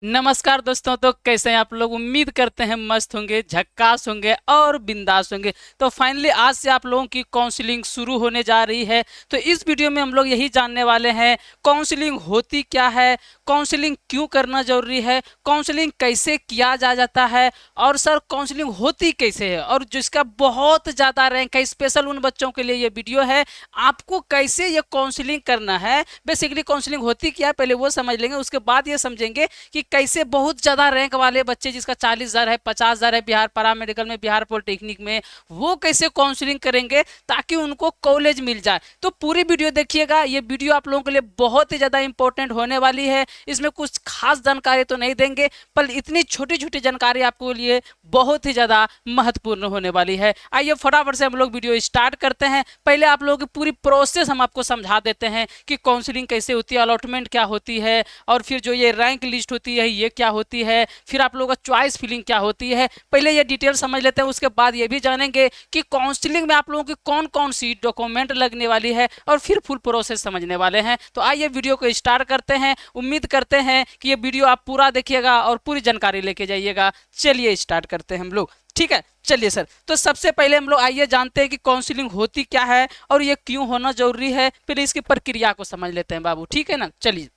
नमस्कार दोस्तों। तो कैसे हैं आप लोग? उम्मीद करते हैं मस्त होंगे, झक्कास होंगे और बिंदास होंगे। तो फाइनली आज से आप लोगों की काउंसलिंग शुरू होने जा रही है। तो इस वीडियो में हम लोग यही जानने वाले हैं काउंसलिंग होती क्या है, काउंसलिंग क्यों करना जरूरी है, काउंसलिंग कैसे किया जाता है, और सर काउंसलिंग होती कैसे है, और जिसका बहुत ज़्यादा रैंक है स्पेशल उन बच्चों के लिए ये वीडियो है। आपको कैसे ये काउंसलिंग करना है, बेसिकली काउंसलिंग होती क्या है पहले वो समझ लेंगे, उसके बाद ये समझेंगे कि कैसे बहुत ज्यादा रैंक वाले बच्चे जिसका 40,000 है, 50,000 है बिहार पैरा मेडिकल में, बिहार पॉलिटेक्निक में, वो कैसे काउंसलिंग करेंगे ताकि उनको कॉलेज मिल जाए। तो पूरी वीडियो देखिएगा, ये वीडियो आप लोगों के लिए बहुत ही ज्यादा इंपॉर्टेंट होने वाली है। इसमें कुछ खास जानकारी तो नहीं देंगे, पर इतनी छोटी छोटी जानकारी आपके लिए बहुत ही ज्यादा महत्वपूर्ण होने वाली है। आइए फटाफट से हम लोग वीडियो स्टार्ट करते हैं। पहले आप लोगों की पूरी प्रोसेस हम आपको समझा देते हैं कि काउंसलिंग कैसे होती है, अलॉटमेंट क्या होती है, और फिर जो ये रैंक लिस्ट होती है ये क्या होती है, फिर आप लोगों का चॉइस फिलिंग क्या होती है। पहले ये डिटेल समझ लेते हैं, उसके बाद ये भी जानेंगे कि काउंसलिंग में आप लोगों की कौन कौन सी डॉक्यूमेंट लगने वाली है, और फिर फुल प्रोसेस समझने वाले हैं। तो आइए वीडियो को स्टार्ट करते हैं। उम्मीद करते हैं कि ये वीडियो आप पूरा देखिएगा और पूरी जानकारी लेके जाइएगा। चलिए स्टार्ट करते हैं हम लोग, ठीक है। चलिए सर, तो सबसे पहले हम लोग आइए जानते हैं कि काउंसलिंग होती क्या है और ये क्यों होना जरूरी है। फिर इसकी प्रक्रिया को समझ लेते हैं बाबू, ठीक है ना। चलिए,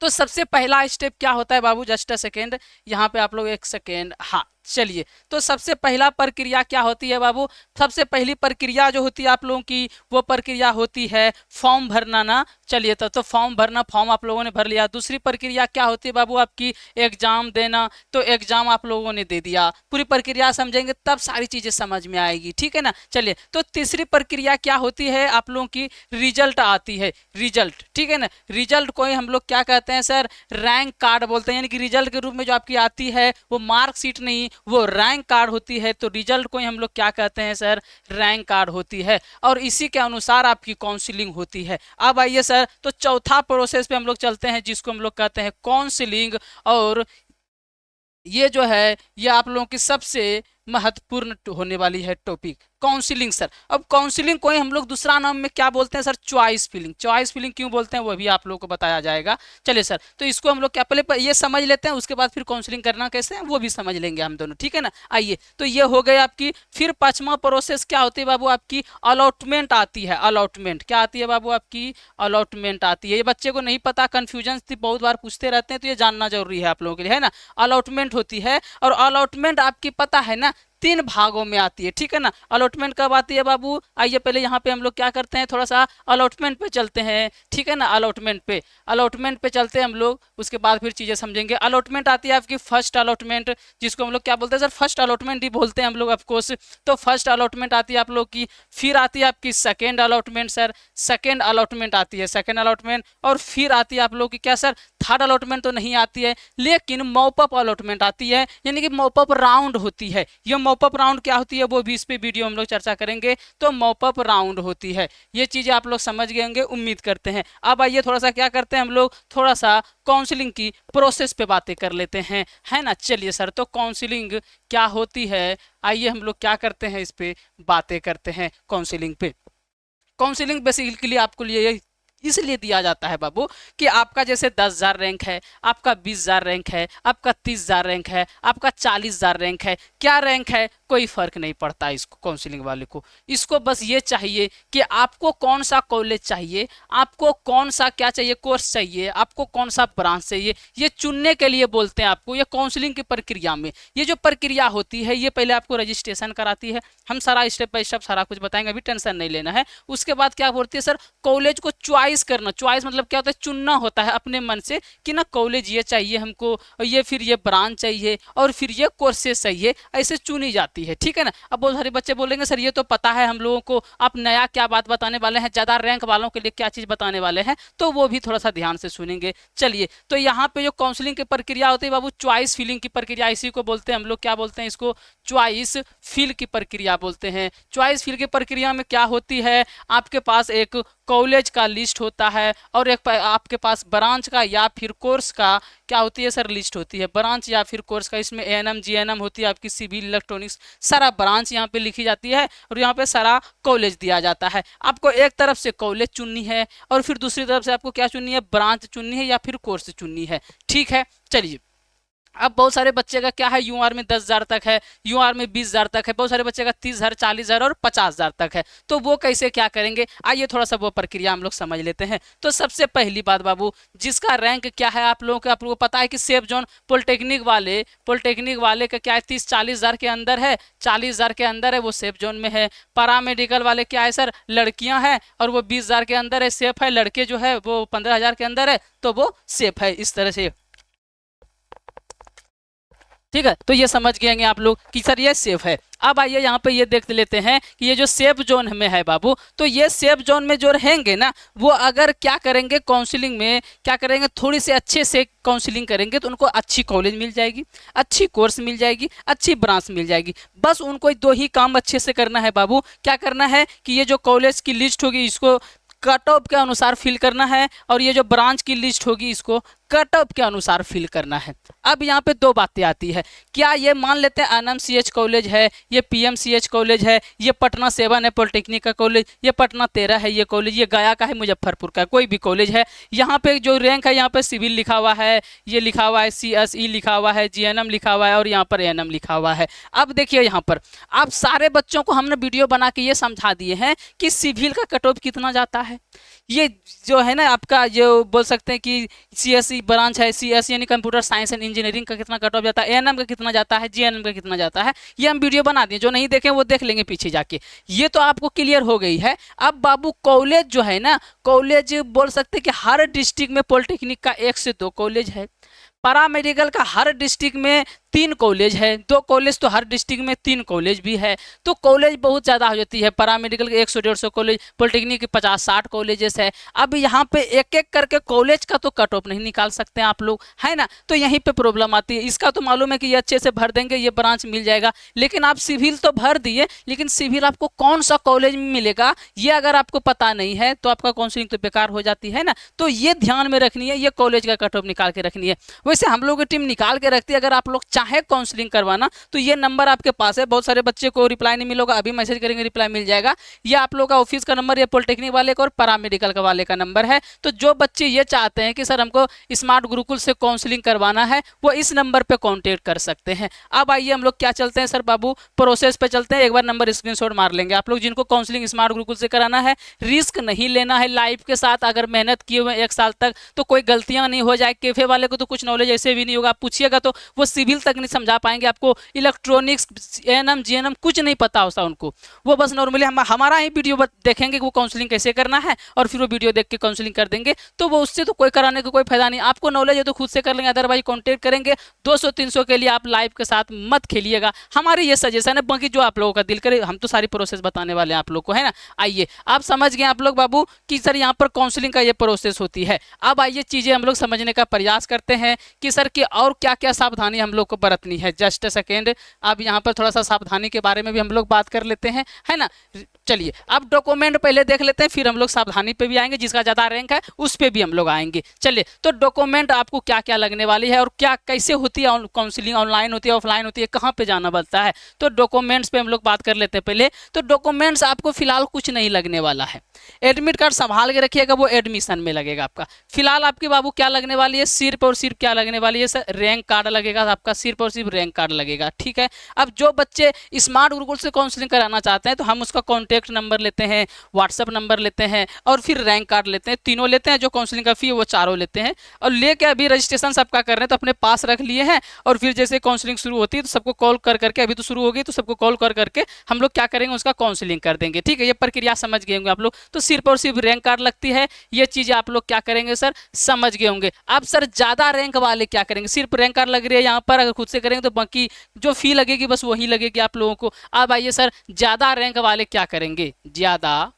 तो सबसे पहला स्टेप क्या होता है बाबू, जस्ट अ सेकेंड, यहाँ पे आप लोग एक सेकेंड, हाँ चलिए। तो सबसे पहला प्रक्रिया क्या होती है बाबू, सबसे पहली प्रक्रिया जो होती है आप लोगों की, वो प्रक्रिया होती है फॉर्म भरना ना। चलिए, तो फॉर्म भरना, फॉर्म आप लोगों ने भर लिया। दूसरी प्रक्रिया क्या होती है बाबू आपकी, एग्जाम देना। तो एग्जाम आप लोगों ने दे दिया। पूरी प्रक्रिया समझेंगे तब सारी चीजें समझ में आएगी, ठीक है ना। चलिए, तो तीसरी प्रक्रिया क्या होती है आप लोगों की, रिजल्ट आती है, रिजल्ट, ठीक है ना। रिजल्ट को हम लोग क्या कहते हैं सर, रैंक कार्ड बोलते हैं। यानी कि रिजल्ट के रूप में जो आपकी आती है वो मार्कशीट नहीं, वो रैंक कार्ड होती है। तो रिजल्ट को हम लोग क्या कहते हैं सर, रैंक कार्ड होती है, और इसी के अनुसार आपकी काउंसलिंग होती है। अब आइए सर, तो चौथा प्रोसेस पे हम लोग चलते हैं, जिसको हम लोग कहते हैं काउंसलिंग। और ये जो है ये आप लोगों की सबसे महत्वपूर्ण होने वाली है टॉपिक, काउंसलिंग सर। अब काउंसलिंग को ही हम लोग दूसरा नाम में क्या बोलते हैं sir, choice filling. Choice filling क्यों बोलते हैं वो भी आप लोगों को बताया जाएगा। चलिए सर, तो इसको हम लोग क्या पहले ये समझ लेते हैं, उसके बाद फिर काउंसलिंग करना कैसे है वो भी समझ लेंगे हम दोनों, ठीक है ना। आइए, तो ये हो गए आपकी। फिर पांचवा प्रोसेस क्या होती है बाबू आपकी, अलॉटमेंट आती है। अलॉटमेंट क्या आती है बाबू आपकी, अलॉटमेंट आती है। ये बच्चे को नहीं पता, कंफ्यूजन बहुत बार पूछते रहते हैं, तो ये जानना जरूरी है आप लोगों के लिए, है ना। अलॉटमेंट होती है, और अलॉटमेंट आपकी पता है ना, तीन भागों में आती है, ठीक है ना। अलॉटमेंट कब आती है बाबू, आइए पहले यहाँ पे हम लोग क्या करते हैं, थोड़ा सा अलॉटमेंट पे चलते हैं, ठीक है ना। अलॉटमेंट पे चलते हैं हम लोग, उसके बाद फिर चीजें समझेंगे। अलॉटमेंट आती है आपकी फर्स्ट अलॉटमेंट, जिसको हम लोग क्या बोलते हैं सर, फर्स्ट अलॉटमेंट ही बोलते हैं हम लोग ऑफकोर्स। तो फर्स्ट अलॉटमेंट आती है आप लोग की। फिर आती है आपकी second allotment sir, second allotment आती है, सेकेंड अलॉटमेंट। और फिर आती है आप लोग की क्या सर, थर्ड अलॉटमेंट तो नहीं आती है, लेकिन मॉपअप अलॉटमेंट आती है, यानी कि मॉपअप राउंड होती है। ये मॉपअप राउंड क्या होती है वो भी इस पे वीडियो हम लोग चर्चा करेंगे। तो मॉपअप राउंड होती है, ये चीजें आप लोग समझ गए होंगे उम्मीद करते हैं। अब आइए थोड़ा सा क्या करते हैं हम लोग, थोड़ा सा काउंसलिंग की प्रोसेस पे बातें कर लेते हैं, है ना। चलिए सर, तो काउंसलिंग क्या होती है, आइए हम लोग क्या करते हैं, इस पे बातें करते हैं काउंसलिंग पे। काउंसलिंग बेसिकली आपको लिए इसलिए दिया जाता है बाबू कि आपका जैसे 10,000 रैंक है, आपका 20,000 रैंक है, आपका 30,000 रैंक है, आपका 40,000 रैंक है, क्या रैंक है कोई फर्क नहीं पड़ता इसको, काउंसलिंग वाले को। इसको बस ये चाहिए कि आपको कौन सा कॉलेज चाहिए, आपको कौन सा क्या चाहिए, कोर्स चाहिए, आपको कौन सा ब्रांच चाहिए, ये चुनने के लिए बोलते हैं आपको। ये काउंसलिंग की प्रक्रिया में ये जो प्रक्रिया होती है, ये पहले आपको रजिस्ट्रेशन कराती है। हम सारा स्टेप बाय स्टेप सारा कुछ बताएंगे, अभी टेंशन नहीं लेना है। उसके बाद क्या बोलती है सर, कॉलेज को चॉइस करना। चॉइस मतलब क्या होता है, चुनना होता है अपने मन से कि ना कॉलेज ये चाहिए हमको, और ये फिर ये ब्रांच चाहिए, और फिर ये कोर्सेज चाहिए, ऐसे चुनी जाती है, ठीक है ना। अब बहुत सारे बच्चे बोलेंगे सर ये तो पता है हम लोगों को, आप नया क्या बात बताने वाले हैं, ज्यादा रैंक वालों के लिए क्या चीज बताने वाले हैं, तो वो भी थोड़ा सा ध्यान से सुनेंगे। चलिए, तो यहाँ पे जो काउंसलिंग की प्रक्रिया होती है बाबू, चॉइस फिलिंग की प्रक्रिया, इसी को बोलते हैं हम लोग, क्या बोलते हैं इसको, चॉइस फिल की प्रक्रिया बोलते हैं। चॉइस फिल की प्रक्रिया में क्या होती है, आपके पास एक कॉलेज का लिस्ट होता है और एक आपके पास ब्रांच का या फिर कोर्स का क्या होती है सर, लिस्ट होती है। ब्रांच या फिर कोर्स का इसमें एएनएम जीएनएम होती है, आपकी सिविल इलेक्ट्रॉनिक्स, सारा ब्रांच यहाँ पे लिखी जाती है और यहाँ पे सारा कॉलेज दिया जाता है। आपको एक तरफ से कॉलेज चुननी है और फिर दूसरी तरफ से आपको क्या चुननी है, ब्रांच चुननी है या फिर कोर्स चुननी है। ठीक है, चलिए। अब बहुत सारे बच्चे का क्या है, यूआर में 10,000 तक है, यूआर में 20,000 तक है, बहुत सारे बच्चे का 30,000, 40,000 और 50,000 तक है। तो वो कैसे क्या करेंगे, आइए थोड़ा सा वो प्रक्रिया हम लोग समझ लेते हैं। तो सबसे पहली बात बाबू, जिसका रैंक क्या है आप लोगों को पता है कि सेफ जोन पॉलिटेक्निक वाले का क्या है, 30-40,000 के अंदर है, 40,000 के अंदर है, वो सेफ जोन में है। पैरामेडिकल वाले क्या है सर, लड़कियां हैं और वो 20,000 के अंदर है, सेफ है। लड़के जो है वो 15,000 के अंदर है, तो वो सेफ है। इस तरह से ठीक है, तो ये समझ गए आप लोग कि सर ये सेफ है। अब आइए यहाँ पे ये देख लेते हैं कि ये जो सेफ जोन में है बाबू, तो ये सेफ जोन में जो रहेंगे ना, वो अगर क्या करेंगे, काउंसलिंग में क्या करेंगे, थोड़ी से अच्छे से काउंसलिंग करेंगे तो उनको अच्छी कॉलेज मिल जाएगी, अच्छी कोर्स मिल जाएगी, अच्छी ब्रांच मिल जाएगी। बस उनको दो ही काम अच्छे से करना है बाबू। क्या करना है कि ये जो कॉलेज की लिस्ट होगी इसको कट ऑफ के अनुसार फिल करना है और ये जो ब्रांच की लिस्ट होगी इसको कट ऑफ के अनुसार फिल करना है। अब यहाँ पे दो बातें आती है, क्या ये मान लेते हैं एनएमसीएच कॉलेज है, ये पीएमसीएच कॉलेज है, ये पटना 7 है पॉलिटेक्निक का कॉलेज, ये पटना 13 है ये कॉलेज, ये गया का है, मुजफ्फरपुर का कोई भी कॉलेज है। यहाँ पे जो रैंक है यहाँ पे सिविल लिखा हुआ है, ये लिखा हुआ है सीएसई लिखा हुआ है, जीएनएम लिखा हुआ है और यहाँ पर एएनएम लिखा हुआ है। अब देखिए यहाँ पर आप सारे बच्चों को हमने वीडियो बना के ये समझा दिए हैं कि सिविल का कट ऑफ कितना जाता है। ये जो है ना आपका जो बोल सकते हैं कि सीएसई ब्रांच है, सीएसई यानी कंप्यूटर साइंस एंड इंजीनियरिंग का कितना कट ऑफ जाता है, एएनएम का कितना जाता है, जीएनएम का कितना जाता है, ये हम वीडियो बना दिए। जो नहीं देखें वो देख लेंगे पीछे जाके। ये तो आपको क्लियर हो गई है। अब बाबू कॉलेज जो है ना, कॉलेज बोल सकते हैं कि हर डिस्ट्रिक्ट में पॉलिटेक्निक का 1 से 2 कॉलेज है, पैरामेडिकल का हर डिस्ट्रिक्ट में 3 कॉलेज है, 2 कॉलेज तो हर डिस्ट्रिक्ट में 3 कॉलेज भी है। तो कॉलेज बहुत ज़्यादा हो जाती है। पैरामेडिकल के 100-150 कॉलेज, पॉलिटेक्निक के 50-60 कॉलेजेस है। अब यहाँ पे एक एक करके कॉलेज का तो कट ऑफ नहीं निकाल सकते आप लोग, है ना। तो यहीं पे प्रॉब्लम आती है। इसका तो मालूम है कि ये अच्छे से भर देंगे, ये ब्रांच मिल जाएगा, लेकिन आप सिविल तो भर दिए, लेकिन सिविल आपको कौन सा कॉलेज में मिलेगा ये अगर आपको पता नहीं है तो आपका काउंसलिंग तो बेकार हो जाती है ना। तो ये ध्यान में रखनी है, ये कॉलेज का कट ऑफ निकाल के रखनी है। वैसे हम लोग की टीम निकाल के रखती है। अगर आप लोग चाहे काउंसलिंग करवाना तो ये नंबर आपके पास है। बहुत सारे बच्चे को रिप्लाई नहीं मिलेगा, अभी मैसेज करेंगे रिप्लाई मिल जाएगा। ये आप लोग का ऑफिस का नंबर, ये पॉलिटेक्निक वाले का और पैरामेडिकल का वाले का नंबर है। तो जो बच्चे ये चाहते हैं कि सर हमको स्मार्ट गुरुकुल से काउंसलिंग करवाना है, वो इस नंबर पे कांटेक्ट कर सकते हैं। अब आइए हम लोग क्या चलते हैं सर बाबू, प्रोसेस पे चलते हैं। एक बार नंबर स्क्रीनशॉट मार लेंगे आप लोग जिनको काउंसलिंग स्मार्ट गुरुकुल से कराना है। रिस्क नहीं लेना है लाइफ के साथ। अगर मेहनत किए हुए 1 साल तक तो कोई गलतियां नहीं हो जाए। कैफे वाले को तो कुछ नॉलेज ऐसे भी नहीं होगा, आप पूछिएगा तो वो सिविल तक नहीं समझा पाएंगे आपको, इलेक्ट्रॉनिक्स एएनएम जीएनएम कुछ नहीं पता होता उनको। वो बस नॉर्मली हमारा ही वीडियो देखेंगे कि वो काउंसलिंग कैसे करना है और फिर वो वीडियो देख के काउंसलिंग कर देंगे। तो वो उससे तो कोई कराने का कोई फायदा नहीं। आपको नॉलेज है तो खुद से कर लेंगे, अदरवाइज कॉन्टेक्ट करेंगे। 200-300 के लिए आप लाइव के साथ मत खेलिएगा, हमारी ये सजेशन है। बाकी जो आप लोगों का दिल करे, हम तो सारी प्रोसेस बताने वाले हैं आप लोग को, है ना। आइए आप समझ गए आप लोग बाबू कि सर यहाँ पर काउंसलिंग का ये प्रोसेस होती है। अब आइए चीजें हम लोग समझने का प्रयास करते हैं कि सर की और क्या क्या सावधानी हम लोग को बरतनी है। जस्ट अ सेकेंड, अब यहाँ पर थोड़ा सा सावधानी के बारे में भी हम लोग बात कर लेते हैं, है ना। चलिए अब डॉक्यूमेंट पहले देख लेते हैं, फिर हम लोग सावधानी पे भी आएंगे। जिसका ज़्यादा रैंक है उस पर भी हम लोग आएंगे। चलिए, तो डॉक्यूमेंट आपको क्या क्या लगने वाली है और क्या कैसे होती है काउंसलिंग, ऑनलाइन होती है ऑफलाइन होती है, कहाँ पे जाना पड़ता है। तो डॉक्यूमेंट्स पे हम लोग बात कर लेते हैं पहले। तो डॉक्यूमेंट्स आपको फिलहाल कुछ नहीं लगने वाला है। एडमिट कार्ड संभाल के रखिएगा, वो एडमिशन में लगेगा आपका। फिलहाल आपके बाबू क्या लगने वाली है, सिर्फ और सिर्फ क्या लगने वाली है सर, रैंक कार्ड लगेगा आपका, सिर्फ और सिर्फ रैंक कार्ड लगेगा। ठीक है। अब जो बच्चे स्मार्ट गुरुकुल से काउंसलिंग कराना चाहते हैं तो हम उसका कॉन्टैक्ट नंबर लेते हैं, व्हाट्सअप नंबर लेते हैं और फिर रैंक कार्ड लेते हैं। तीनों लेते हैं। जो काउंसलिंग का फी है वो चारों लेते हैं और लेके अभी रजिस्ट्रेशन सबका कर रहे हैं तो अपने पास रख लिए हैं। और फिर जैसे काउंसलिंग शुरू होती है तो सबको कॉल कर करके, अभी तो शुरू होगी तो सबको कॉल कर करके हम लोग क्या करेंगे, उसका काउंसलिंग कर देंगे। ठीक है, ये प्रक्रिया समझ गए होंगे आप लोग। तो सिर्फ और सिर्फ रैंक कार्ड लगती है, ये चीजें आप लोग क्या करेंगे सर, समझ गए होंगे। अब सर ज्यादा रैंक वाले क्या करेंगे, सिर्फ रैंक कार्ड लग रही है यहाँ पर, अगर खुद से करेंगे तो बाकी जो फी लगेगी बस वही लगेगी आप लोगों को। अब आइए सर, ज्यादा रैंक वाले क्या करेंगे, ज्यादा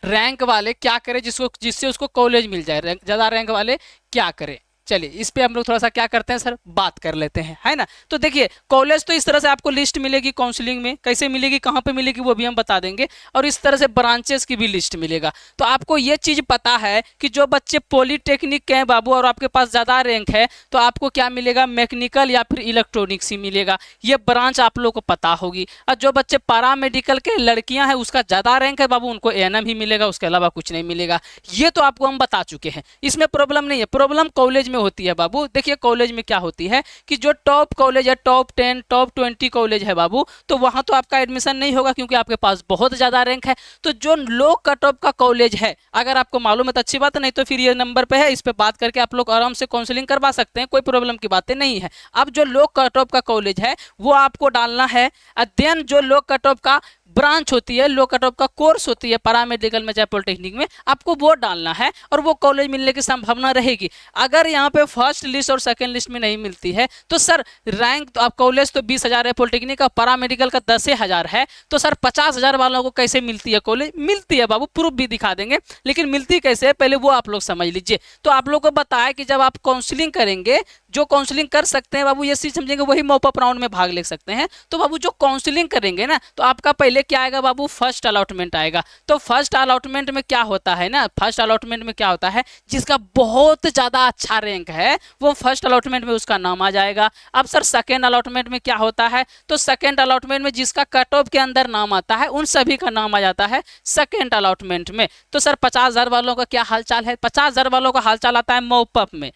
रैंक वाले क्या करें जिससे उसको कॉलेज मिल जाए। ज्यादा रैंक वाले क्या करें, चलिए इस पे हम लोग थोड़ा सा क्या करते हैं सर, बात कर लेते हैं, है ना। तो देखिए कॉलेज तो इस तरह से आपको लिस्ट मिलेगी काउंसलिंग में, कैसे मिलेगी, कहाँ पे मिलेगी वो भी हम बता देंगे, और इस तरह से ब्रांचेस की भी लिस्ट मिलेगा। तो आपको ये चीज़ पता है कि जो बच्चे पॉलीटेक्निक के हैं बाबू और आपके पास ज़्यादा रैंक है तो आपको क्या मिलेगा, मैकेनिकल या फिर इलेक्ट्रॉनिक्स ही मिलेगा, ये ब्रांच आप लोग को पता होगी। और जो बच्चे पैरा मेडिकल के लड़कियाँ हैं उसका ज़्यादा रैंक है बाबू, उनको एएनएम ही मिलेगा, उसके अलावा कुछ नहीं मिलेगा। ये तो आपको हम बता चुके हैं, इसमें प्रॉब्लम नहीं है। प्रॉब्लम कॉलेज में होती है बाबू। देखिए कॉलेज में क्या होती है कि जो टॉप कॉलेज है, टॉप 10 टॉप 20 कॉलेज है बाबू, तो वहां तो आपका एडमिशन नहीं होगा क्योंकि आपके पास बहुत ज़्यादा रैंक है। तो जो लो कट ऑफ का कॉलेज है, अगर आपको मालूम है तो अच्छी बात है, नहीं तो फिर ये नंबर पे है, इस पे बात करके आप लोग आराम से काउंसलिंग करवा सकते हैं, कोई प्रॉब्लम की बातें नहीं है। अब जो लो कट ऑफ का कॉलेज है वो आपको डालना है। देन जो लो कट ऑफ का ब्रांच होती है, लो कट ऑफ का कोर्स होती है पैरामेडिकल में चाहे पॉलिटेक्निक में, आपको वो डालना है और वो कॉलेज मिलने की संभावना रहेगी। अगर यहाँ पे फर्स्ट लिस्ट और सेकंड लिस्ट में नहीं मिलती है तो सर रैंक तो आप कॉलेज तो 20,000 है, पॉलिटेक्निक का पैरामेडिकल का 10,000 है, तो सर 50,000 वालों को कैसे मिलती है कॉलेज? मिलती है बाबू, प्रूफ भी दिखा देंगे, लेकिन मिलती कैसे है पहले वो आप लोग समझ लीजिए। तो आप लोग को बताया कि जब आप काउंसलिंग करेंगे, जो काउंसलिंग कर सकते हैं बाबू ये चीज समझेंगे वही मॉप अप राउंड में भाग ले सकते हैं। तो बाबू जो काउंसलिंग करेंगे ना तो आपका पहले क्या आएगा बाबू, फर्स्ट अलॉटमेंट आएगा। तो फर्स्ट अलॉटमेंट में क्या होता है ना, फर्स्ट अलॉटमेंट में क्या होता है, जिसका बहुत ज्यादा अच्छा रैंक है वो फर्स्ट अलॉटमेंट में उसका नाम आ जाएगा। अब सर सेकेंड अलॉटमेंट में क्या होता है, तो सेकेंड अलॉटमेंट में जिसका कट ऑफ के अंदर नाम आता है उन सभी का नाम आ जाता है सेकेंड अलॉटमेंट में। तो सर 50,000 वालों का क्या हालचाल है, 50,000 वालों का हालचाल आता है मॉप अप में।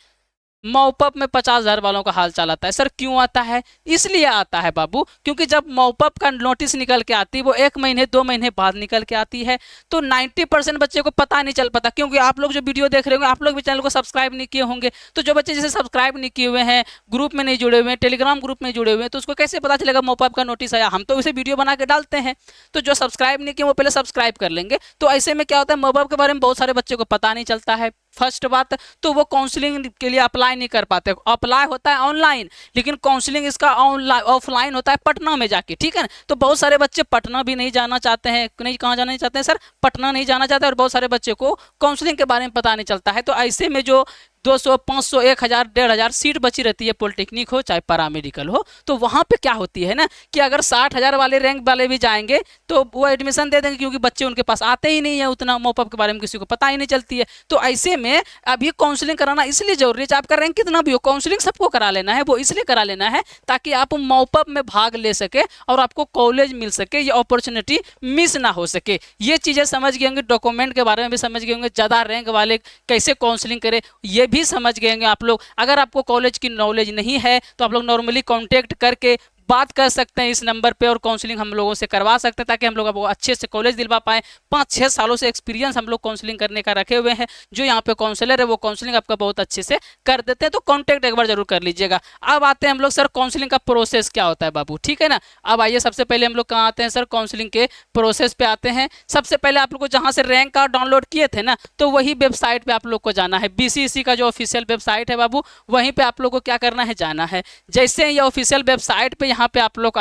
मॉपअप में 50,000 वालों का हाल चाल आता है। सर क्यों आता है? इसलिए आता है बाबू क्योंकि जब मॉपअप का नोटिस निकल के आती है वो 1 महीने 2 महीने बाद निकल के आती है, तो 90% बच्चे को पता नहीं चल पाता। क्योंकि आप लोग जो वीडियो देख रहे होंगे, आप लोग भी चैनल को सब्सक्राइब नहीं किए होंगे, तो जो बच्चे जैसे सब्सक्राइब नहीं किए हुए हैं, ग्रुप में नहीं जुड़े हुए हैं, टेलीग्राम ग्रुप में जुड़े हुए हैं, तो उसको कैसे पता चलेगा मॉपअप का नोटिस आया? हम तो उसे वीडियो बना के डालते हैं, तो जो सब्सक्राइब नहीं किए वो पहले सब्सक्राइब कर लेंगे। तो ऐसे में क्या होता है, मॉपअप के बारे में बहुत सारे बच्चों को पता नहीं चलता है। फर्स्ट बात तो वो काउंसलिंग के लिए अप्लाई नहीं कर पाते। अप्लाई होता है ऑनलाइन, लेकिन काउंसलिंग इसका ऑनलाइन ऑफलाइन होता है पटना में जाके, ठीक है ना। तो बहुत सारे बच्चे पटना भी नहीं जाना चाहते हैं, नहीं कहाँ जाना नहीं चाहते हैं सर, पटना नहीं जाना चाहते, और बहुत सारे बच्चे को काउंसलिंग के बारे में पता नहीं चलता है। तो ऐसे में जो 200, 500, 1,000, 1,500 सीट बची रहती है, पॉलिटेक्निक हो चाहे पैरामेडिकल हो, तो वहाँ पे क्या होती है ना कि अगर 60,000 वाले रैंक वाले भी जाएंगे तो वो एडमिशन दे देंगे, क्योंकि बच्चे उनके पास आते ही नहीं है, उतना मॉपअप के बारे में किसी को पता ही नहीं चलती है। तो ऐसे में अभी काउंसलिंग कराना इसलिए जरूरी है, आपका रैंक कितना भी हो, काउंसलिंग सबको करा लेना है। वो इसलिए करा लेना है ताकि आप मॉपअप में भाग ले सके और आपको कॉलेज मिल सके, ये अपॉर्चुनिटी मिस ना हो सके। ये चीज़ें समझ गए होंगे, डॉक्यूमेंट के बारे में भी समझ गए होंगे, ज़्यादा रैंक वाले कैसे काउंसलिंग करे ये भी समझ गए होंगे आप लोग। अगर आपको कॉलेज की नॉलेज नहीं है तो आप लोग नॉर्मली कांटेक्ट करके बात कर सकते हैं इस नंबर पे और काउंसलिंग हम लोगों से करवा सकते हैं, ताकि हम लोग आपको अच्छे से कॉलेज दिलवा पाएँ। 5-6 सालों से एक्सपीरियंस हम लोग काउंसलिंग करने का रखे हुए हैं। जो यहाँ पे काउंसलर है वो काउंसलिंग आपका बहुत अच्छे से कर देते हैं, तो कांटेक्ट एक बार जरूर कर लीजिएगा। अब आते हैं हम लोग सर काउंसलिंग का प्रोसेस क्या होता है बाबू, ठीक है ना। अब आइए सबसे पहले हम लोग कहाँ आते हैं सर, काउंसलिंग के प्रोसेस पे आते हैं। सबसे पहले आप लोग को जहाँ से रैंक कार्ड डाउनलोड किए थे ना, तो वही वेबसाइट पे आप लोग को जाना है। BCEC का जो ऑफिशियल वेबसाइट है बाबू, वहीं पे आप लोग को क्या करना है, जाना है। जैसे ये ऑफिशियल वेबसाइट पे यहाँ पे आप लोग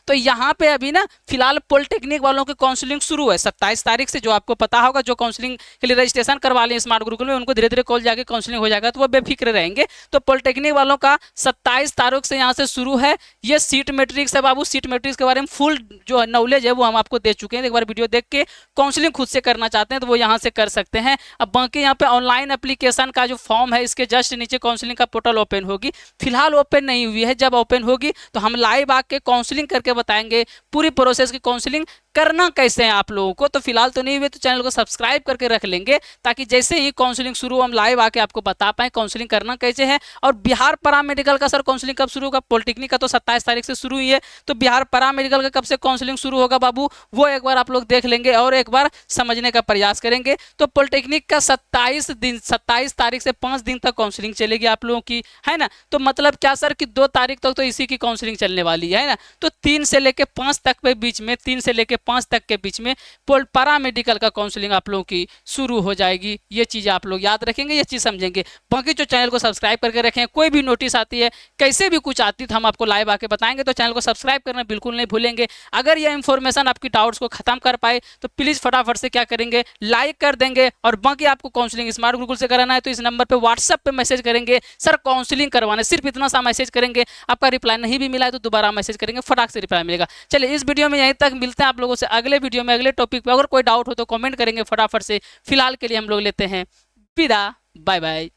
तो यहाँ पे अभी ना फिलहाल पॉलिटेक्निक वालों की काउंसलिंग शुरू है 27 तारीख से। जो आपको पता होगा, जो काउंसलिंग के लिए रजिस्ट्रेशन करवा लें स्मार्ट गुरुकुल में, उनको धीरे धीरे कॉल जाके काउंसलिंग हो जाएगा, तो वो बेफिक्र रहेंगे। तो पॉलिटेक्निक वालों का 27 तारीख से यहाँ से शुरू है। ये सीट मैट्रिक्स है बाबू, सीट मैट्रिक्स के बारे में फुल जो नॉलेज है वो हम आपको दे चुके हैं। एक बार वीडियो देख के काउंसलिंग खुद से करना चाहते हैं तो वो यहाँ से कर सकते हैं। अब बाकी यहाँ पे ऑनलाइन एप्लीकेशन का जो फॉर्म है, इसके जस्ट नीचे काउंसलिंग का पोर्टल ओपन होगी। फिलहाल ओपन नहीं हुई है, जब ओपन होगी तो हम लाइव आके काउंसलिंग करके बताएंगे पूरी प्रोसेस की काउंसलिंग करना कैसे है आप लोगों को। तो फिलहाल तो नहीं हुए तो चैनल को सब्सक्राइब करके रख लेंगे, ताकि जैसे ही काउंसलिंग शुरू हो हम लाइव आके आपको बता पाएं काउंसलिंग करना कैसे है। और बिहार पैरामेडिकल का सर काउंसलिंग कब शुरू होगा? पॉलिटेक्निक का तो 27 तारीख से शुरू हुई है, तो बिहार पैरामेडिकल का कब से काउंसलिंग शुरू होगा बाबू, वो एक बार आप लोग देख लेंगे और एक बार समझने का प्रयास करेंगे। तो पॉलिटेक्निक का 27 तारीख से 5 दिन तक काउंसलिंग चलेगी आप लोगों की, है ना। तो मतलब क्या सर कि 2 तारीख तक तो इसी की काउंसलिंग चलने वाली है ना। तो 3 से लेके 5 तक पे बीच में, 3 से लेके 5 तक के बीच में पैरामेडिकल का काउंसलिंग आप लोगों की शुरू हो जाएगी। ये चीज़ें आप लोग याद रखेंगे, ये चीज़ समझेंगे। बाकी जो चैनल को सब्सक्राइब करके रखें, कोई भी नोटिस आती है, कैसे भी कुछ आती है तो हम आपको लाइव आके बताएंगे, तो चैनल को सब्सक्राइब करना बिल्कुल नहीं भूलेंगे। अगर यह इंफॉर्मेशन आपकी डाउट्स को खत्म कर पाए तो प्लीज़ फटाफट से क्या करेंगे, लाइक कर देंगे। और बाकी आपको काउंसलिंग स्मार्ट गुरुकुल से कराना है तो इस नंबर पे व्हाट्सएप पे मैसेज करेंगे, सर काउंसलिंग करवाना, सिर्फ इतना सा मैसेज करेंगे। आपका रिप्लाई नहीं भी मिला है तो दोबारा मैसेज करेंगे, फटाक से रिप्लाई मिलेगा। चलिए इस वीडियो में यहीं तक, मिलते हैं आप लोगों से अगले वीडियो में अगले टॉपिक पे। अगर कोई डाउट हो तो कमेंट करेंगे फटाफट से। फिलहाल के लिए हम लोग लेते हैं विदा, बाय बाय।